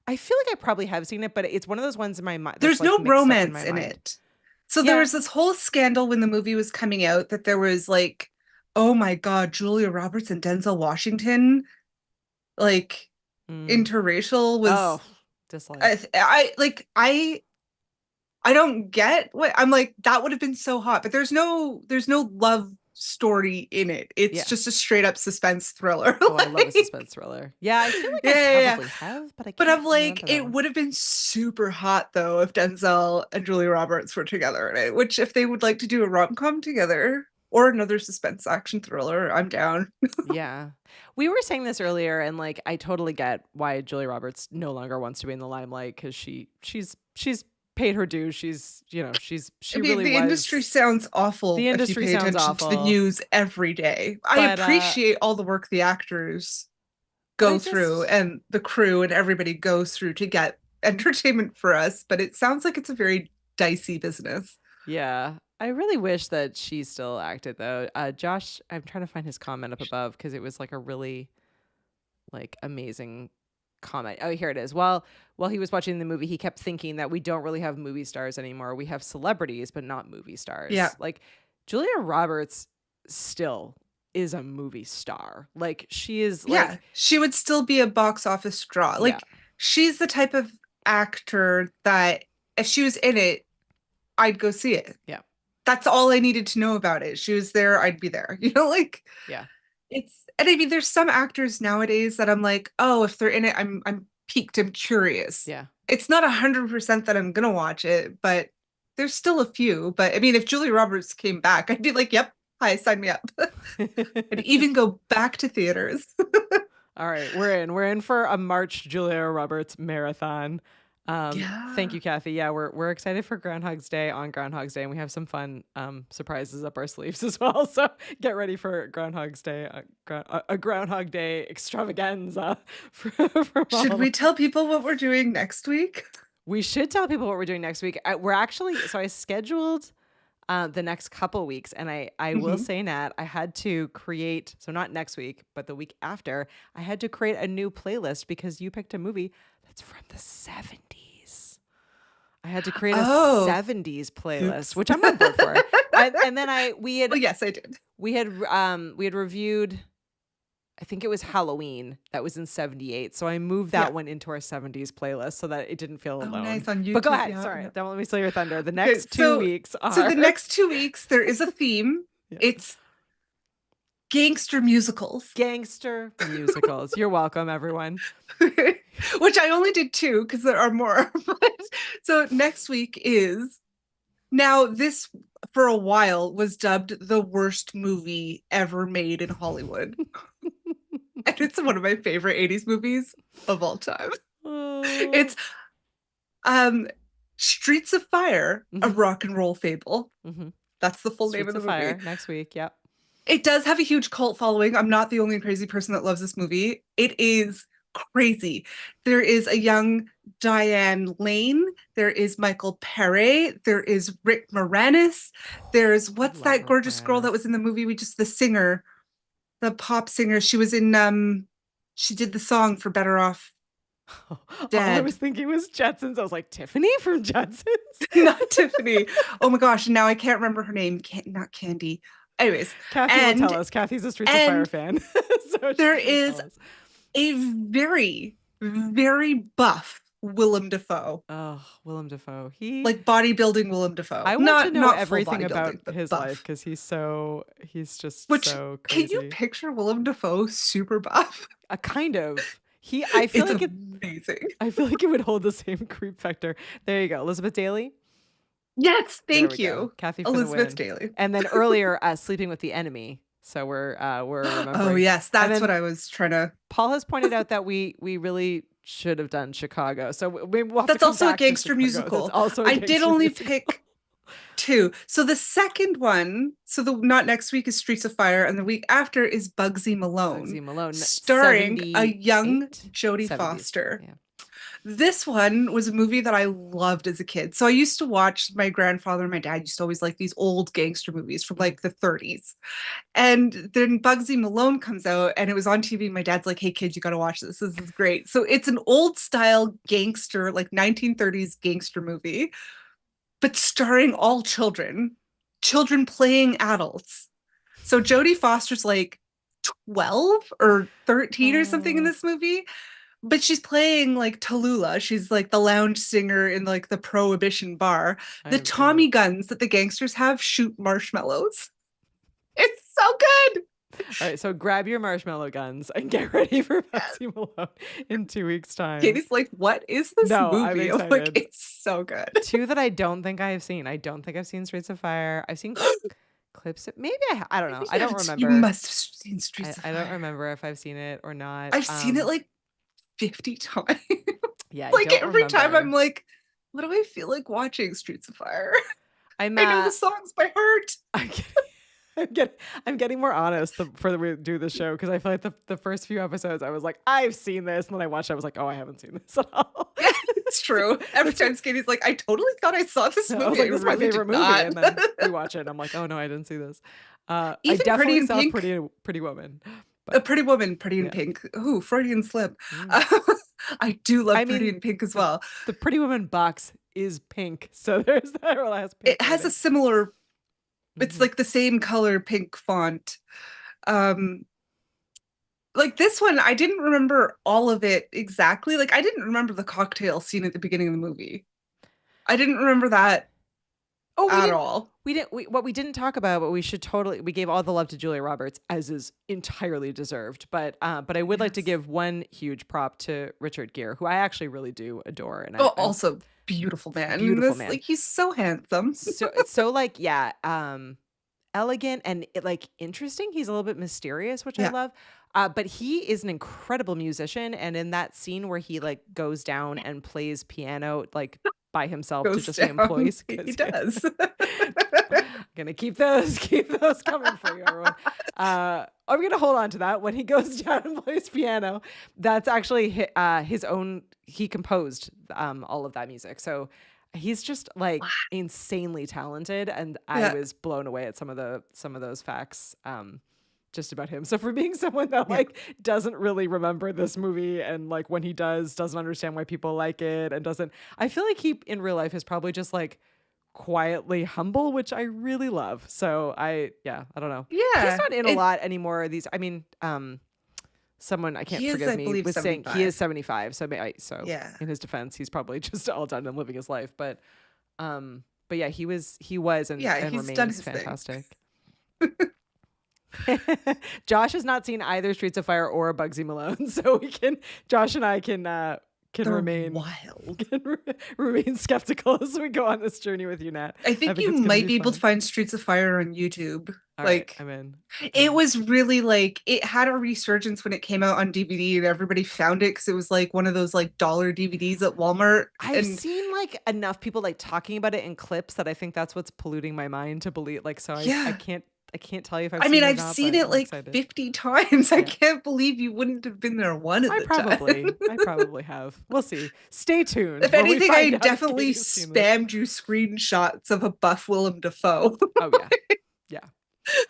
I feel like I probably have seen it, but it's one of those ones in my mind.
There's no romance in it. So there was this whole scandal when the movie was coming out that there was like, oh my God, Julia Roberts and Denzel Washington, like interracial was
dislike.
I don't get what I'm like, that would have been so hot, but there's no love story in it. It's just a straight up suspense thriller.
Oh, I love a suspense thriller. Yeah, I feel like I probably have, but I can't.
But I'm like, it would have been super hot though if Denzel and Julia Roberts were together in it. Which, if they would like to do a rom-com together or another suspense action thriller, I'm down.
Yeah, we were saying this earlier, and like, I totally get why Julia Roberts no longer wants to be in the limelight, because she's paid her dues. The
industry sounds awful.
The industry sounds awful.
To the news every day. I appreciate all the work the actors go through and the crew and everybody goes through to get entertainment for us, but it sounds like it's a very dicey business.
Yeah. I really wish that she still acted though. Josh, I'm trying to find his comment up above because it was like a really like amazing comment. Oh, here it is. While he was watching the movie, he kept thinking that we don't really have movie stars anymore. We have celebrities, but not movie stars.
Yeah.
Like Julia Roberts still is a movie star. Like she is. Like,
she would still be a box office draw. Like she's the type of actor that if she was in it, I'd go see it.
Yeah.
That's all I needed to know about it. She was there, I'd be there. You know, like and I mean, there's some actors nowadays that I'm like, oh, if they're in it, I'm piqued, I'm curious.
Yeah.
It's not 100% that I'm gonna watch it, but there's still a few. But I mean, if Julia Roberts came back, I'd be like, yep, hi, sign me up. I'd even go back to theaters.
All right, we're in for a March Julia Roberts marathon. Thank you, Kathy. Yeah, we're excited for Groundhog's Day on Groundhog's Day, and we have some fun surprises up our sleeves as well. So get ready for Groundhog's Day, a Groundhog Day extravaganza.
Should we tell people what we're doing next week?
We should tell people what we're doing next week. We're actually, so I scheduled the next couple weeks, and I will say, Nat, I had to create, so not next week, but the week after, I had to create a new playlist because you picked a movie that's from the 70s. I had to create a 70s playlist, which I'm on board for. And then we had,
well, yes, I did.
We had reviewed, I think it was Halloween that was in 78. So I moved that one into our 70s playlist so that it didn't feel alone.
Nice on YouTube.
But go ahead. Sorry. Don't let me steal your thunder. The next 2 weeks are.
So the next 2 weeks, there is a theme. Yeah. It's gangster musicals.
Gangster musicals. You're welcome, everyone.
Which I only did 2 because there are more. So next week is, now this for a while was dubbed the worst movie ever made in Hollywood. And it's one of my favorite 80s movies of all time. It's Streets of Fire, a rock and roll fable. That's the full name of the movie.
Fire, next week, yep.
It does have a huge cult following. I'm not the only crazy person that loves this movie. It is crazy. There is a young Diane Lane. There is Michael Pere. There is Rick Moranis. There's, what's that gorgeous girl that was in the movie? The singer, the pop singer. She was in, she did the song for Better Off Dead.
All I was thinking was Jetsons. I was like, Tiffany from Jetsons?
Not Tiffany. Oh my gosh. Now I can't remember her name. Not Candy. Anyways.
Kathy will tell us. Kathy's a Streets of Fire fan.
So there is a very, very buff Willem Dafoe.
Oh, Willem Dafoe.
Like bodybuilding Willem Dafoe.
I want to know everything about his life because he's just so crazy.
Can you picture Willem Dafoe super buff?
Kind of. I feel like
amazing.
I feel like it would hold the same creep factor. There you go. Elizabeth Daily.
Yes, thank you.
Kathy for
Elizabeth
the win.
Daily.
And then earlier, Sleeping with the Enemy. So we're remembering.
Oh yes, that's what I was trying to.
Paul has pointed out that we really should have done Chicago. So we'll have
that's
to
also a gangster musical. I did only pick 2. So the second one, not next week is Streets of Fire, and the week after is Bugsy Malone. Starring a young Jodie Foster. Yeah. This one was a movie that I loved as a kid. So I used to watch, my grandfather and my dad used to always like these old gangster movies from like the 30s. And then Bugsy Malone comes out and it was on TV. My dad's like, hey kids, you got to watch this. This is great. So it's an old style gangster, like 1930s gangster movie, but starring all children playing adults. So Jodie Foster's like 12 or 13 or something in this movie. But she's playing like Tallulah. She's like the lounge singer in like the Prohibition bar. The Tommy guns that the gangsters have shoot marshmallows. It's so good.
All right, so grab your marshmallow guns and get ready for Bugsy Malone in 2 weeks' time.
Katie's like, what is this movie?
I'm
like, it's so good.
2 that I don't think I have seen. I don't think I've seen Streets of Fire. I've seen clips. Maybe I don't know. I don't remember.
You must have seen Streets of Fire.
I don't remember if I've seen it or not.
I've seen it like 50 times.
Yeah,
like every time I'm like, what do I feel like watching Streets of Fire? I know the songs by heart.
I'm getting more honest the further we do the show because I feel like the first few episodes I was like, I've seen this, and then I watched it, I was like, oh, I haven't seen this at all.
Yeah, it's true. Every time Katie's like, I totally thought I saw this movie.
I was like, this is my favorite movie, and then we watch it and I'm like, oh no, I didn't see this. I definitely saw Pretty Woman.
A Pretty Woman, Pretty in Pink. Ooh, Freudian slip. I do love Pretty in Pink as well.
The Pretty Woman box is pink, so there's that.
It has a similar. It's like the same color pink font. Like this one, I didn't remember all of it exactly. Like I didn't remember the cocktail scene at the beginning of the movie. I didn't remember that at all.
What we didn't talk about, but we gave all the love to Julia Roberts, as is entirely deserved. But I would like to give one huge prop to Richard Gere, who I actually really do adore. And
also beautiful man.
Beautiful man.
Like he's so handsome.
So like, yeah, elegant and like interesting. He's a little bit mysterious, which I love. But he is an incredible musician, and in that scene where he like goes down and plays piano like by himself to
Goes
just
down.
the employees,
He does.
gonna keep those coming for you, everyone. I'm gonna hold on to that. When he goes down and plays piano, that's actually his own. He composed all of that music, so he's just like insanely talented, and I was blown away at some of those facts. Just about him. So for being someone that like doesn't really remember this movie, and like when he doesn't understand why people like it, and I feel like he in real life is probably just like quietly humble, which I really love. So I don't know.
Yeah.
He's not in a lot anymore. Someone, I can't
He is,
forgive
I
me,
believe,
was saying
75.
he is 75. So
Yeah.
in his defense, he's probably just all done and living his life. But yeah, he was and
he's done
remains
his thing.
fantastic. Josh has not seen either Streets of Fire or Bugsy Malone, so Josh and I can remain
wild.
remain skeptical as we go on this journey with you, Nat.
I think you might be able to find Streets of Fire on YouTube.
All right, I'm in.
It was really like, it had a resurgence when it came out on DVD, and everybody found it because it was like one of those like dollar DVDs at Walmart.
I've seen like enough people like talking about it in clips that I think that's what's polluting my mind to believe. Like, so I can't tell you if I've seen it or not,
seen it like 50 times. I can't believe you wouldn't have been there one at the time.
I probably have. We'll see. Stay tuned.
If anything, I definitely spammed you screenshots of a buff Willem Dafoe.
Oh, yeah. Yeah.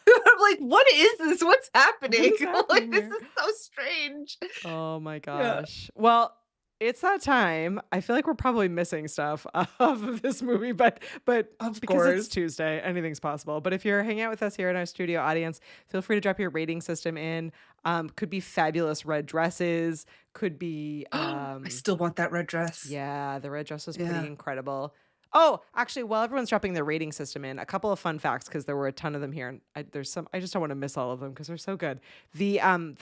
I'm like, what is this? What's happening?
Like,
this is so strange.
Oh, my gosh. Yeah. Well, it's that time. I feel like we're probably missing stuff off of this movie, but
of
because
course.
It's Tuesday, anything's possible. But if you're hanging out with us here in our studio audience, feel free to drop your rating system in. Could be fabulous red dresses. Could be.
I still want that red dress.
Yeah, the red dress was pretty incredible. Oh, actually, while everyone's dropping their rating system in, a couple of fun facts, because there were a ton of them here, and I just don't want to miss all of them because they're so good. The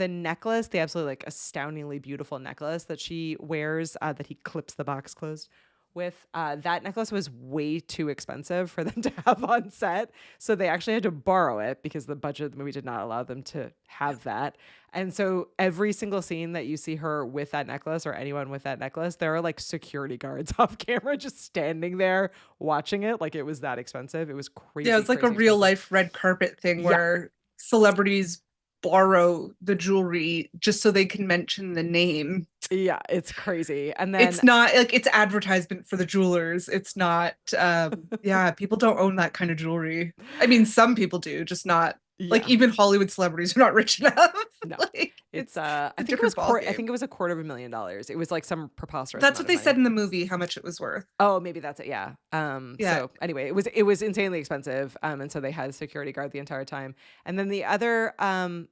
necklace, the absolutely like astoundingly beautiful necklace that she wears, that he clips the box closed with, that necklace was way too expensive for them to have on set, so they actually had to borrow it because the budget of the movie did not allow them to have that. And so every single scene that you see her with that necklace, or anyone with that necklace, there are like security guards off camera just standing there watching it. Like, it was that expensive. It was crazy.
Yeah, it's like a real life red carpet thing where celebrities borrow the jewelry just so they can mention the name.
Yeah, it's crazy. And then
it's not like it's advertisement for the jewelers. It's not people don't own that kind of jewelry. I mean, some people do, just not like even Hollywood celebrities are not rich enough.
No.
Like,
it's I think it was $250,000. It was like some preposterous.
That's what they said in the movie, how much it was worth.
Oh, maybe that's it. Yeah. So anyway, it was insanely expensive. And so they had a security guard the entire time. And then the other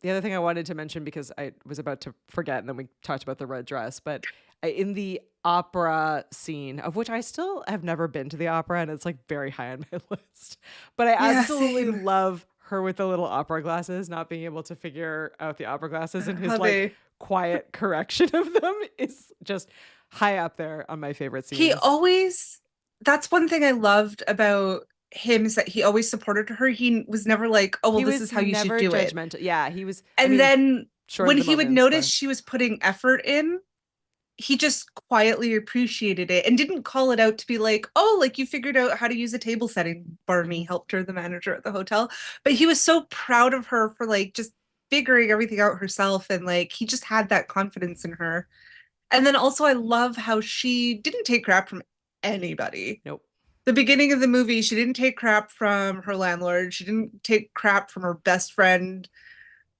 thing I wanted to mention, because I was about to forget, and then we talked about the red dress, but in the opera scene, of which I still have never been to the opera, and it's like very high on my list, but I absolutely love her with the little opera glasses, not being able to figure out the opera glasses, and his like quiet correction of them is just high up there on my favorite scenes.
That's one thing I loved about him, is that he always supported her. He was never like, oh, well, this is how you should do it.
Yeah, he was.
And then when he would notice she was putting effort in, he just quietly appreciated it and didn't call it out to be like, oh, like you figured out how to use a table setting. Barney helped her, the manager at the hotel. But he was so proud of her for like just figuring everything out herself. And like, he just had that confidence in her. And then also I love how she didn't take crap from anybody.
Nope.
The beginning of the movie, she didn't take crap from her landlord. She didn't take crap from her best friend,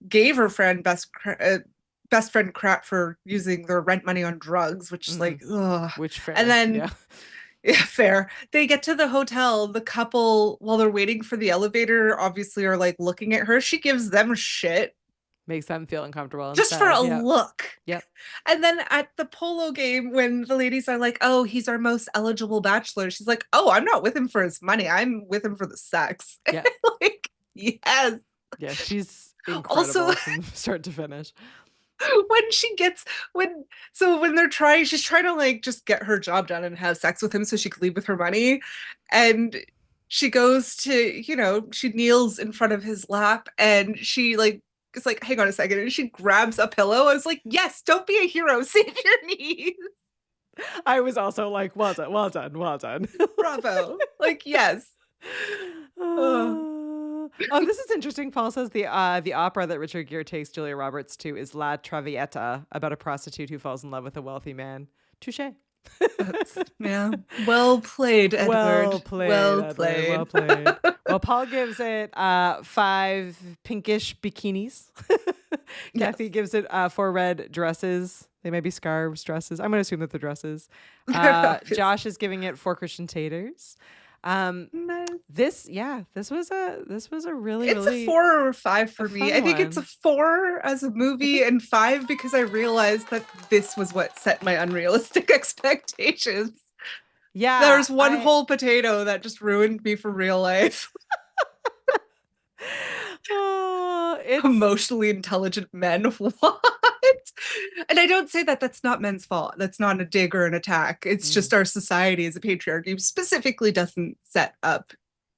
gave her friend best friend crap for using their rent money on drugs, which is like, ugh.
Which fair.
And then, fair. They get to the hotel. The couple, while they're waiting for the elevator, obviously are like looking at her. She gives them shit.
Makes them feel uncomfortable.
Just for a look.
Yep.
And then at the polo game, when the ladies are like, oh, he's our most eligible bachelor, she's like, oh, I'm not with him for his money. I'm with him for the sex.
Yeah.
Like, yes.
Yeah, she's incredible also, from start to finish.
When she's trying to like just get her job done and have sex with him so she could leave with her money, and she goes to, she kneels in front of his lap, and she like is like, hang on a second. And she grabs a pillow. I was like, yes, don't be a hero. Save your knees.
I was also like, well done, well done, well done.
Bravo. Like, yes.
Oh, this is interesting. Paul says the opera that Richard Gere takes Julia Roberts to is La Traviata, about a prostitute who falls in love with a wealthy man. Touché.
Yeah. Well played, Edward.
Well played.
Well
Edward,
played.
Well played. Well, Paul gives it 5 pinkish bikinis. Kathy gives it 4 red dresses. They may be scarves, dresses. I'm going to assume that they're dresses. Josh is giving it 4 Christian taters.
Nice.
This was a really,
it's
really
a 4 or 5 for me. I think
one.
it's a 4 as a movie and 5 because I realized that this was what set my unrealistic expectations.
Yeah.
There's one whole potato that just ruined me for real life.
It's
Emotionally intelligent men. What? And I don't say that that's not men's fault. That's not a dig or an attack. It's just our society as a patriarchy specifically doesn't set up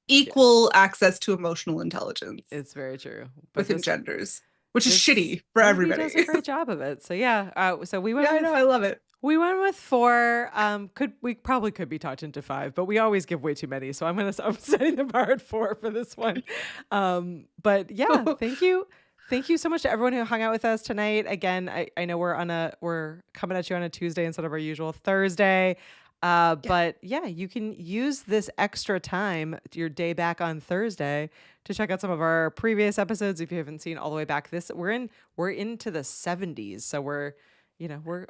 equal access to emotional intelligence.
It's very true.
Within genders, which is shitty for everybody.
Does a great job of it. So yeah. So we went.
Yeah, I know. I love it.
We went with 4. We probably could be talked into 5, but we always give way too many. So I'm setting the bar at 4 for this one. But yeah, thank you. Thank you so much to everyone who hung out with us tonight. Again, I know we're coming at you on a Tuesday instead of our usual Thursday. But yeah, you can use this extra time, your day back on Thursday, to check out some of our previous episodes. If you haven't seen all the way back, we're into the 70s. So we're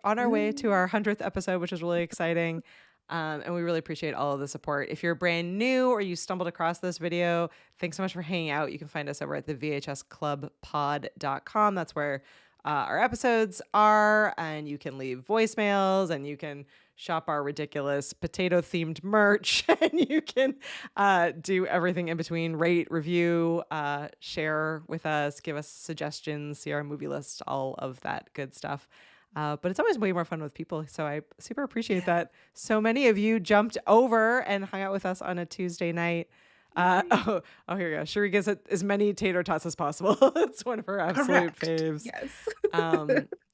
on our way to our 100th episode, which is really exciting. And we really appreciate all of the support. If you're brand new or you stumbled across this video, thanks so much for hanging out. You can find us over at the VHSClubPod.com. That's where our episodes are, and you can leave voicemails, and you can shop our ridiculous potato-themed merch, and you can do everything in between, rate, review, share with us, give us suggestions, see our movie list, all of that good stuff. But it's always way more fun with people. So I super appreciate that so many of you jumped over and hung out with us on a Tuesday night. Here we go. Sheree gives it as many tater tots as possible. It's one of her absolute faves.
Yes.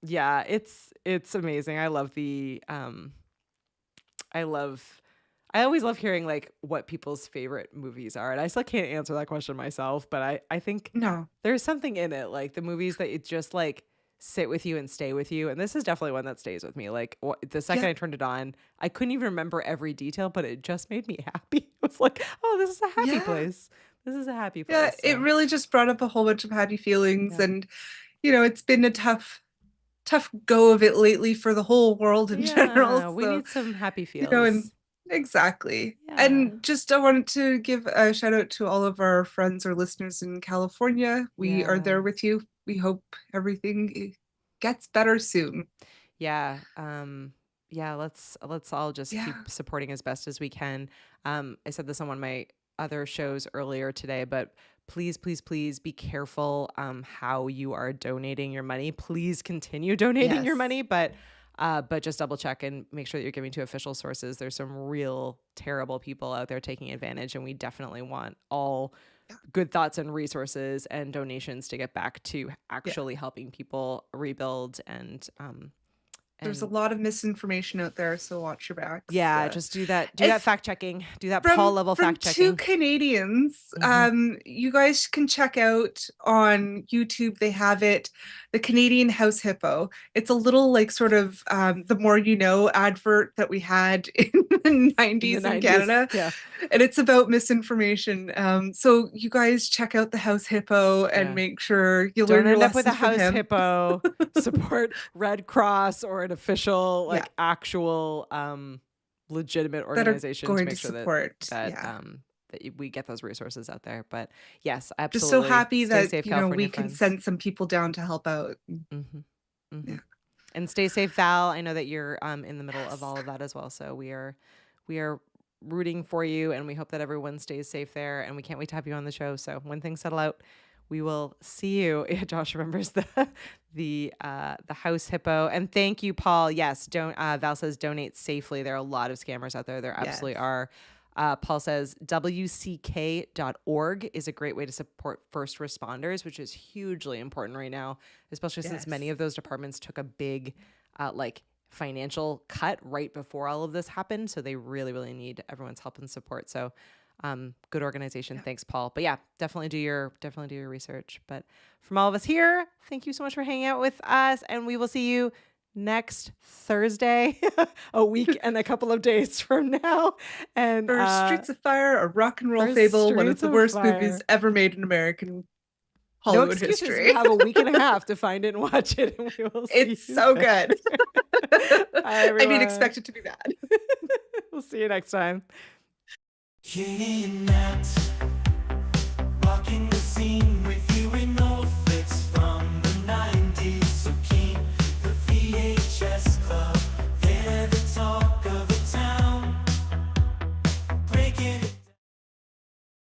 Yeah, it's amazing. I love I always love hearing like what people's favorite movies are. And I still can't answer that question myself, but I think there's something in it. Like the movies that it just like sit with you and stay with you. And this is definitely one that stays with me. Like the second I turned it on, I couldn't even remember every detail, but it just made me happy. It was like, oh, this is a happy place. This is a happy place.
Yeah, it really just brought up a whole bunch of happy feelings. Yeah. And, it's been a tough go of it lately for the whole world in general. So,
we need some happy feels.
Exactly. Yeah. And just I wanted to give a shout out to all of our friends or listeners in California. We are there with you. We hope everything gets better soon.
Yeah. Let's all just keep supporting as best as we can. I said this on one of my other shows earlier today, but please be careful how you are donating your money. Please continue donating your money, but just double check and make sure that you're giving to official sources. There's some real terrible people out there taking advantage, and we definitely want all good thoughts and resources and donations to get back to actually helping people rebuild. And
there's a lot of misinformation out there, so watch your backs.
Yeah, just do that fact checking. Do that Paul level fact checking.
From 2 Canadians, you guys can check out on YouTube. They have it, the Canadian House Hippo. It's a little like sort of the more you know advert that we had in the 90s in Canada. Yeah. And it's about misinformation. So you guys check out the House Hippo and make sure you learn your lessons. Don't end up with a House
Hippo. Support Red Cross or an official, actual, legitimate organization
that are going
to make sure
support,
that we get those resources out there. But yes, absolutely.
Just so happy
stay
that
safe,
we can
friends.
send some people down to help out.
Yeah. And stay safe, Val. I know that you're in the middle of all of that as well. So we are rooting for you, and we hope that everyone stays safe there. And we can't wait to have you on the show. So when things settle out, we will see you. Yeah, Josh remembers the House Hippo. And thank you, Paul. Yes, Val says donate safely. There are a lot of scammers out there. There absolutely are. Paul says WCK.org is a great way to support first responders, which is hugely important right now, especially since many of those departments took a big financial cut right before all of this happened. So they really, really need everyone's help and support. So good organization. Yeah. Thanks, Paul. But yeah, definitely do your research. But from all of us here, thank you so much for hanging out with us. And we will see you next Thursday, a week and a couple of days from now. And
for Streets of Fire, a rock and roll fable, one of the worst movies ever made in American Hollywood history.
You have a week and a half to find it and watch it, and we will see.
It's so good.
Bye,
I mean, expect it to be bad.
We'll see you next time.
King and Nat.